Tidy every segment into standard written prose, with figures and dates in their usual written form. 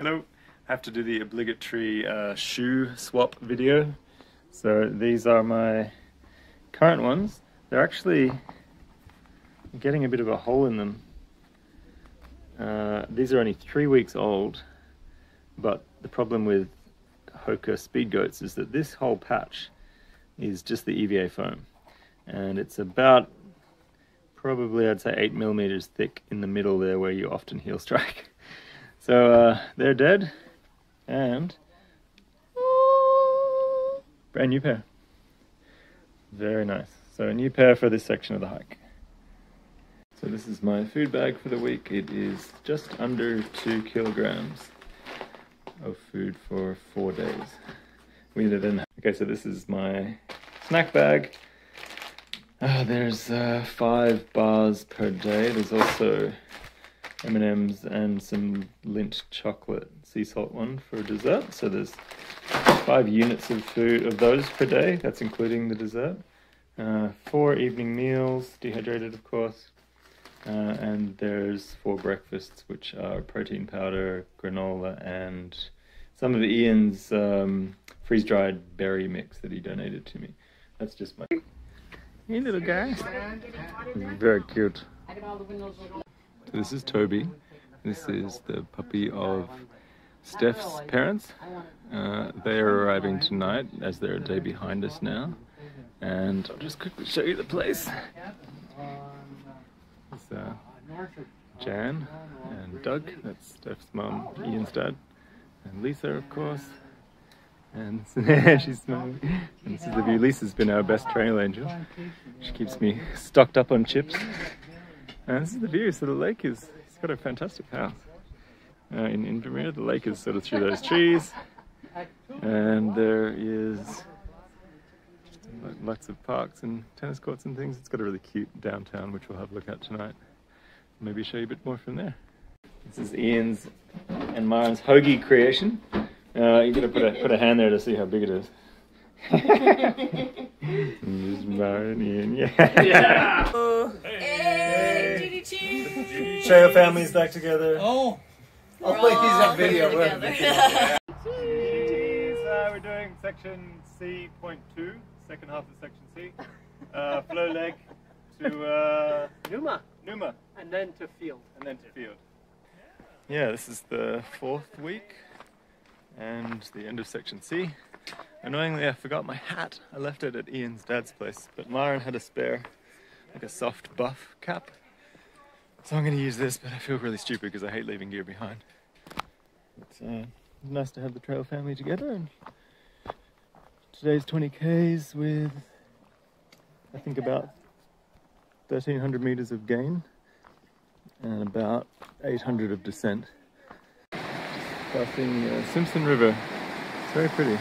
Hello. I have to do the obligatory shoe swap video. So these are my current ones. They're actually getting a bit of a hole in them. These are only 3 weeks old, but the problem with Hoka Speed Goats is that this whole patch is just the EVA foam, and it's about probably, I'd say, 8 millimeters thick in the middle there where you often heel strike. So they're dead, and brand new pair. Very nice. So a new pair for this section of the hike. So this is my food bag for the week. It is just under 2 kilograms of food for 4 days. We did it in. Okay, so this is my snack bag. There's 5 bars per day. There's also M&Ms and some Lindt chocolate sea salt one for dessert. So there's 5 units of food of those per day. That's including the dessert. 4 evening meals, dehydrated of course. And there's 4 breakfasts, which are protein powder, granola, and some of Ian's freeze-dried berry mix that he donated to me. That's just my... Hey little guy. Very cute. So this is Toby. This is the puppy of Steph's parents. They are arriving tonight as they're a day behind us now. And I'll just quickly show you the place. It's Jan and Doug, that's Steph's mum, Ian's dad, and Lisa, of course. And she's smiling. And this is the view. Lisa's been our best trail angel. She keeps me stocked up on chips. And this is the view. So the lake is, it's got a fantastic house. In Vermeer, the lake is sort of through those trees. And there is lots of parks and tennis courts and things. It's got a really cute downtown, which we'll have a look at tonight. Maybe show you a bit more from there. This is Ian's and Maren's hoagie creation. You're gonna put a hand there to see how big it is. There's Maren, Ian, yeah. Hey, Hey. Trail family's back together. Oh, I'll play these on video. We're doing section C.2, second half of section C. Flow leg to Numa. Numa. And then to field. And then to field. Yeah, this is the 4th week and the end of section C. Annoyingly, I forgot my hat. I left it at Ian's dad's place, but Maren had a spare, like a soft buff cap. So I'm going to use this, but I feel really stupid because I hate leaving gear behind. It's nice to have the trail family together. And today's 20 Ks with, I think, about 1,300 meters of gain and about 800 of descent. Crossing Simpson River. It's very pretty.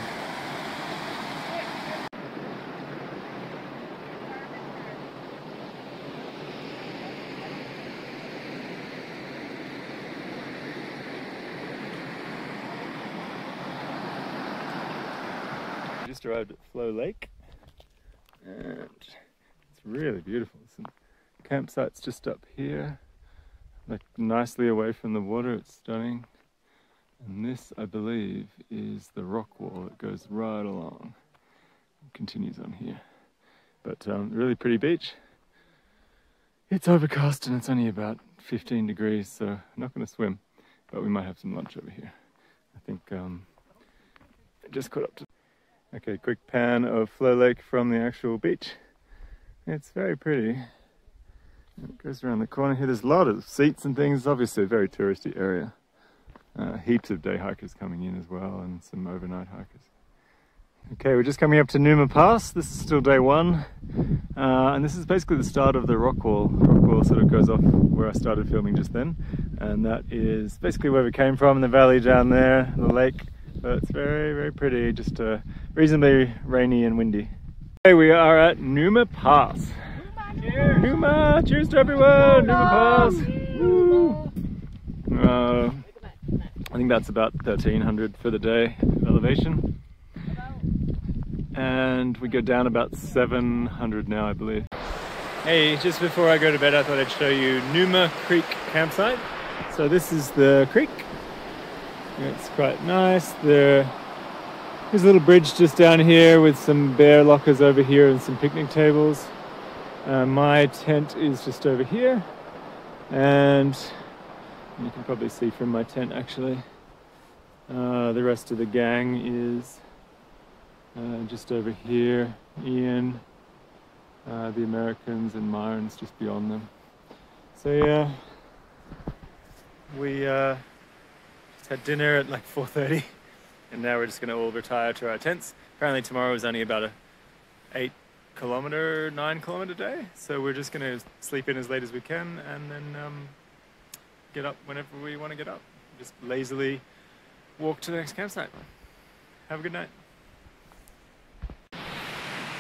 We just arrived at Flow Lake and it's really beautiful. Some campsites just up here, like nicely away from the water. It's stunning. And this, I believe, is the rock wall that goes right along. It continues on here. But really pretty beach. It's overcast and it's only about 15 degrees, so I'm not going to swim. But we might have some lunch over here. I think I just caught up to... Okay, quick pan of Flow Lake from the actual beach. It's very pretty. It goes around the corner here. There's a lot of seats and things. Obviously a very touristy area. Heaps of day hikers coming in as well, and some overnight hikers. Okay, we're just coming up to Numa Pass. This is still day 1. And this is basically the start of the rock wall. The rock wall sort of goes off where I started filming just then. And that is basically where we came from, in the valley down there, the lake. But it's very, very pretty, just reasonably rainy and windy. Okay, we are at Numa Pass. Cheers! Numa! Cheers to everyone! Numa Pass! Woo! I think that's about 1,300 for the day elevation. And we go down about 700 now, I believe. Hey, just before I go to bed, I thought I'd show you Numa Creek campsite. So this is the creek. It's quite nice. There's a little bridge just down here with some bear lockers over here and some picnic tables. My tent is just over here, and you can probably see from my tent actually. The rest of the gang is just over here. Ian, the Americans, and Myron's just beyond them. So yeah, we just had dinner at like 4:30, and now we're just going to all retire to our tents. Apparently tomorrow is only about a 9-kilometer day, so we're just going to sleep in as late as we can, and then get up whenever we want to get up. Just lazily walk to the next campsite. Have a good night.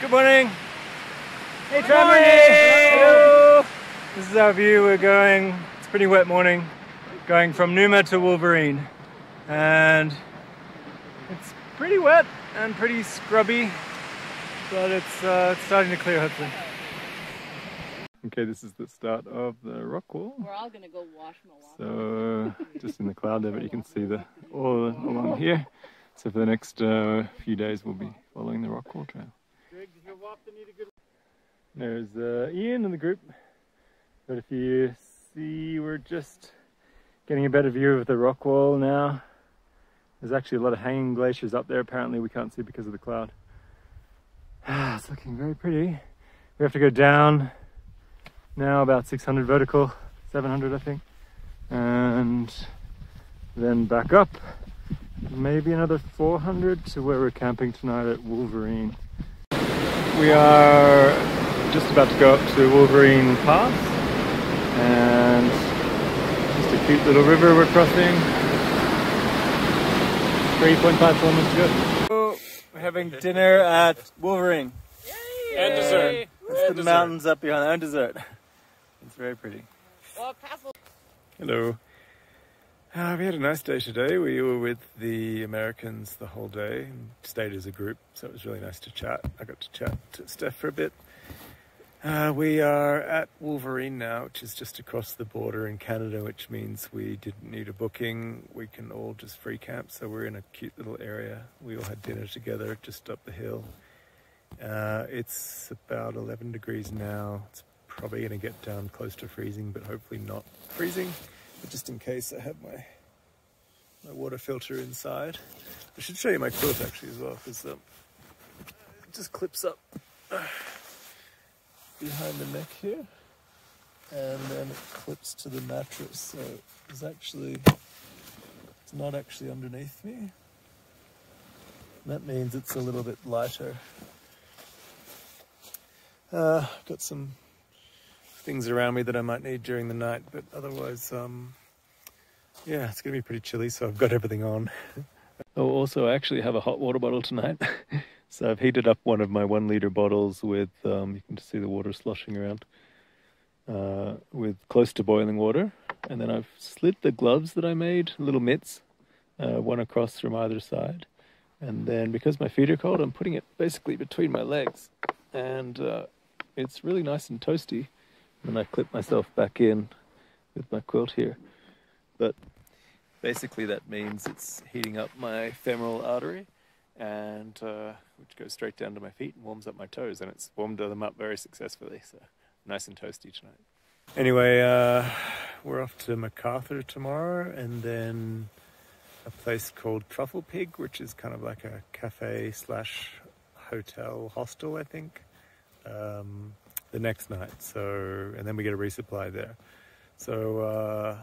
Good morning. Hey, Travis. Hello. This is our view. We're going, it's a pretty wet morning, going from Numa to Wolverine. And it's pretty wet and pretty scrubby, but it's starting to clear hopefully. Okay, this is the start of the rock wall. We're all gonna go wash Milwaukee. So just in the cloud there, but you can see the all along here. So for the next few days, we'll be following the rock wall trail. There's Ian in the group. But if you see, we're just getting a better view of the rock wall now. There's actually a lot of hanging glaciers up there. Apparently we can't see because of the cloud. It's looking very pretty. We have to go down now about 600 vertical, 700 I think, and then back up maybe another 400 to where we're camping tonight at Wolverine. We are just about to go up to Wolverine Pass, and just a cute little river we're crossing. 3.5 kilometers to go. We're having dinner at Wolverine. Yay! And dessert. That's the mountains up behind, and dessert. It's very pretty. Well, Hello. We had a nice day today. We were with the Americans the whole day and stayed as a group, so it was really nice to chat. I got to chat to Steph for a bit. We are at Wolverine now, which is just across the border in Canada, which means we didn't need a booking. We can all just free camp, so we're in a cute little area. We all had dinner together just up the hill. It's about 11 degrees now. It's probably going to get down close to freezing, but hopefully not freezing. But just in case, I have my water filter inside. I should show you my quilt actually as well, because it just clips up behind the neck here, and then it clips to the mattress. So it's not actually underneath me. That means it's a little bit lighter. Got some things around me that I might need during the night, but otherwise, yeah, it's gonna be pretty chilly, so I've got everything on. Oh, also, I actually have a hot water bottle tonight. So I've heated up one of my 1 liter bottles with, you can just see the water sloshing around, with close to boiling water. And then I've slid the gloves that I made, little mitts, one across from either side. And then because my feet are cold, I'm putting it basically between my legs. And it's really nice and toasty. And I clip myself back in with my quilt here. But basically that means it's heating up my femoral artery, and which goes straight down to my feet and warms up my toes, and it's warmed them up very successfully, so nice and toasty tonight. Anyway, we're off to MacArthur tomorrow, and then a place called Truffle Pig, which is kind of like a cafe slash hotel hostel, I think, the next night. So, and then we get a resupply there. So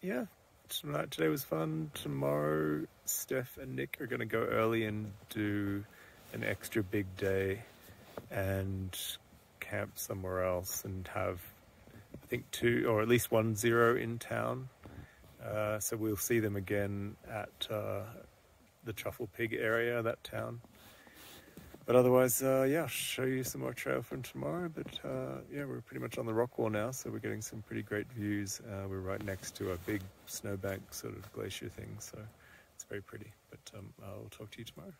yeah, today was fun. Tomorrow Steph and Nick are going to go early and do an extra big day and camp somewhere else and have, I think, 2 or at least 1 0 in town. So we'll see them again at the Truffle Pig area, that town. But otherwise, yeah, I'll show you some more trail from tomorrow. But yeah, we're pretty much on the rock wall now, so we're getting some pretty great views. We're right next to a big snowbank sort of glacier thing, so it's very pretty. But I'll talk to you tomorrow.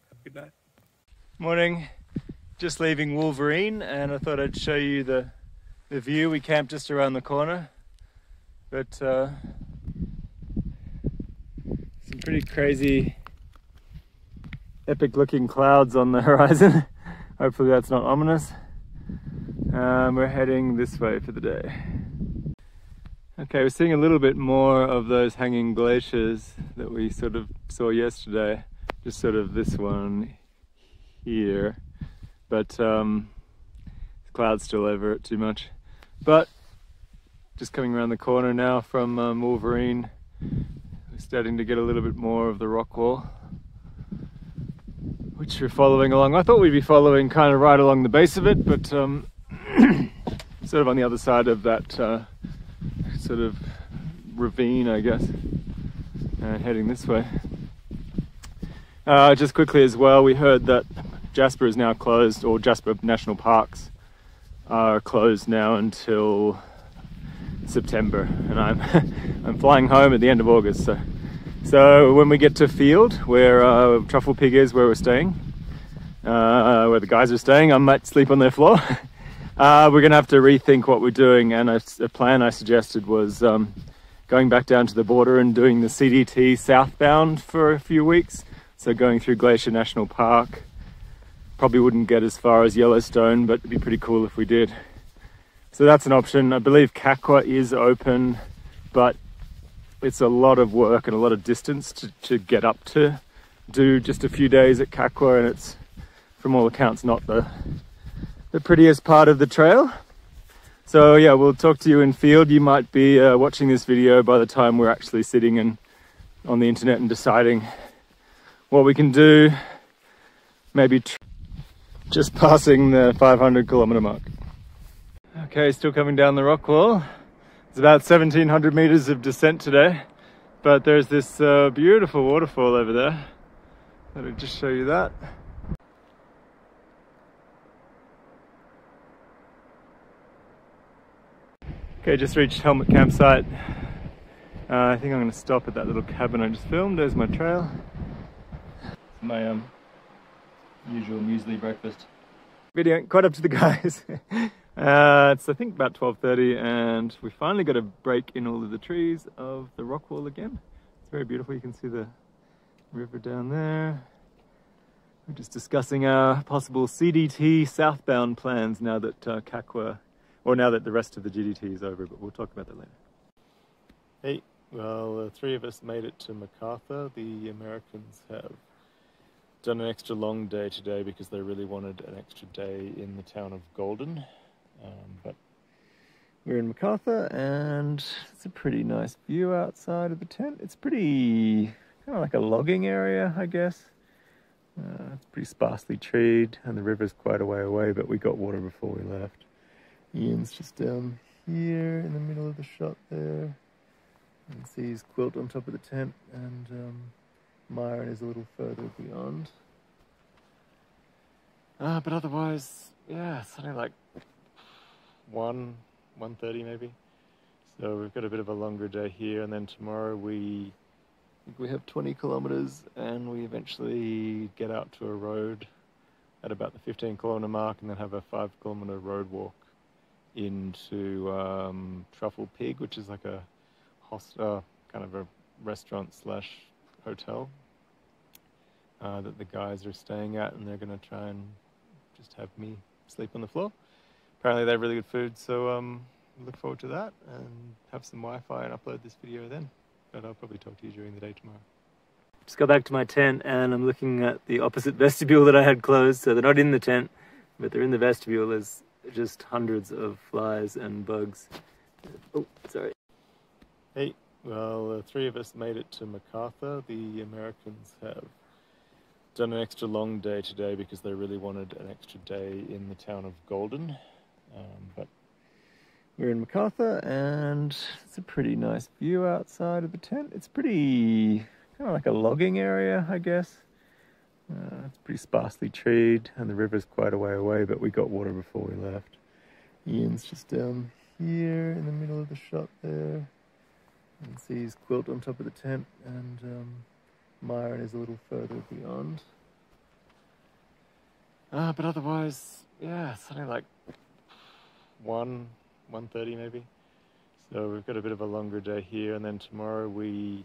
Have a good night. Morning. Just leaving Wolverine, and I thought I'd show you the view. We camped just around the corner, but Some pretty crazy, epic looking clouds on the horizon. Hopefully that's not ominous. We're heading this way for the day. Okay, we're seeing a little bit more of those hanging glaciers that we sort of saw yesterday. Just sort of this one here. But the clouds still over it too much. But just coming around the corner now from Wolverine, we're starting to get a little bit more of the rock wall, which we're following along. I thought we'd be following kind of right along the base of it, but sort of on the other side of that sort of ravine, I guess, and heading this way. Just quickly as well, we heard that Jasper is now closed, or Jasper National Parks are closed now until September, and I'm flying home at the end of August. So when we get to Field, where Truffle Pig is, where we're staying, where the guys are staying, I might sleep on their floor. We're gonna have to rethink what we're doing, and a plan I suggested was going back down to the border and doing the CDT southbound for a few weeks. So going through Glacier National Park. Probably wouldn't get as far as Yellowstone, but it'd be pretty cool if we did. So that's an option. I believe Kakwa is open, but it's a lot of work and a lot of distance to get up to do just a few days at Kakwa, and it's, from all accounts, not the prettiest part of the trail. So yeah, we'll talk to you in Field. You might be watching this video by the time we're actually sitting and on the internet and deciding what we can do. Maybe just passing the 500 kilometer mark. Okay, still coming down the rock wall. It's about 1,700 meters of descent today, but there's this beautiful waterfall over there. Let me just show you that. Okay, just reached Helmet Campsite. I think I'm going to stop at that little cabin I just filmed. There's my trail. My usual muesli breakfast. Video caught up to the guys. It's I think about 12:30, and we finally got a break in all of the trees of the rock wall again. It's very beautiful. You can see the river down there. We're just discussing our possible CDT southbound plans now that Kakwa, or now that the rest of the GDT is over, but we'll talk about that later. Hey, well, the three of us made it to MacArthur. The Americans have done an extra long day today because they really wanted an extra day in the town of Golden. But we're in MacArthur, and it's a pretty nice view outside of the tent. It's pretty kind of like a logging area, I guess. It's pretty sparsely treed, and the river's quite a way away, but we got water before we left. Ian's just down here in the middle of the shot there. You can see his quilt on top of the tent, and Myron is a little further beyond. But otherwise, yeah, it's something like 1:30 maybe. So we've got a bit of a longer day here, and then tomorrow we have 20 kilometers, and we eventually get out to a road at about the 15 kilometer mark, and then have a 5 kilometer road walk into Truffle Pig, which is like a kind of a restaurant slash hotel that the guys are staying at, and they're going to try and just have me sleep on the floor. Apparently they have really good food, so look forward to that and have some Wi-Fi and upload this video then. But I'll probably talk to you during the day tomorrow. Just got back to my tent, and I'm looking at the opposite vestibule that I had closed. So they're not in the tent, but they're in the vestibule. There's just hundreds of flies and bugs. Oh, sorry. Hey, well, the three of us made it to MacArthur. The Americans have done an extra long day today because they really wanted an extra day in the town of Golden. But we're in MacArthur, and it's a pretty nice view outside of the tent. It's pretty kind of like a logging area, I guess. It's pretty sparsely treed, and the river's quite a way away, but we got water before we left. Ian's just down here in the middle of the shot there. You can see his quilt on top of the tent, and Myron is a little further beyond. But otherwise, yeah, something like 1:30 maybe. So we've got a bit of a longer day here, and then tomorrow we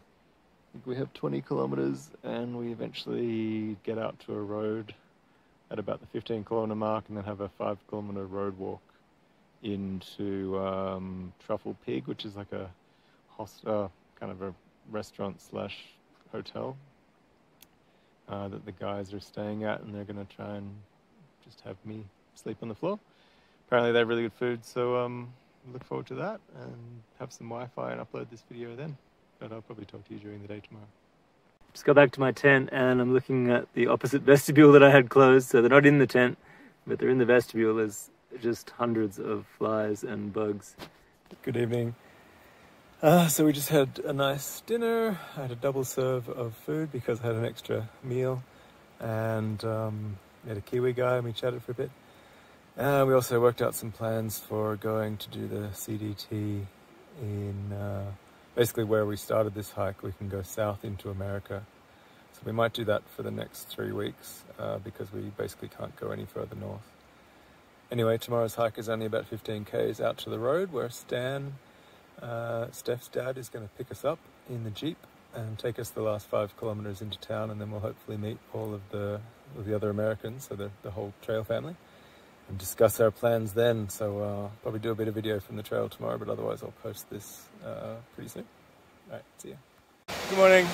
think we have 20 kilometers, and we eventually get out to a road at about the 15-kilometer mark, and then have a 5-kilometer road walk into Truffle Pig, which is like a kind of a restaurant slash hotel that the guys are staying at, and they're going to try and just have me sleep on the floor. Apparently they have really good food, so look forward to that and have some Wi-Fi and upload this video then. But I'll probably talk to you during the day tomorrow. Just got back to my tent, and I'm looking at the opposite vestibule that I had closed. So they're not in the tent, but they're in the vestibule. There's just hundreds of flies and bugs. Good evening. So we just had a nice dinner. I had a double serve of food because I had an extra meal, and we had a Kiwi guy and we chatted for a bit. We also worked out some plans for going to do the C.2 in basically where we started this hike. We can go south into America. So we might do that for the next 3 weeks because we basically can't go any further north. Anyway, tomorrow's hike is only about 15 k's out to the road where Steph's dad is going to pick us up in the Jeep and take us the last 5 kilometers into town, and then we'll hopefully meet all of the other Americans, so the whole trail family, and discuss our plans then. So I'll probably do a bit of video from the trail tomorrow, but otherwise I'll post this pretty soon. Alright, see ya. Good morning.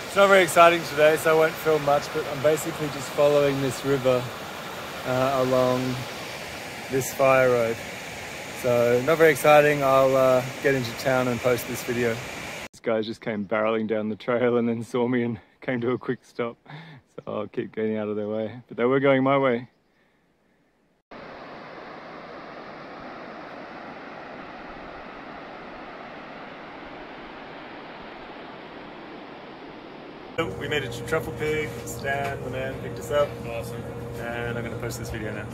It's not very exciting today, so I won't film much, but I'm basically just following this river along this fire road. So not very exciting. I'll get into town and post this video. This guy just came barreling down the trail and then saw me and came to a quick stop. So I'll keep getting out of their way. But they were going my way. We made it to Truffle Pig. Stan, the man, picked us up. Awesome. And I'm going to post this video now.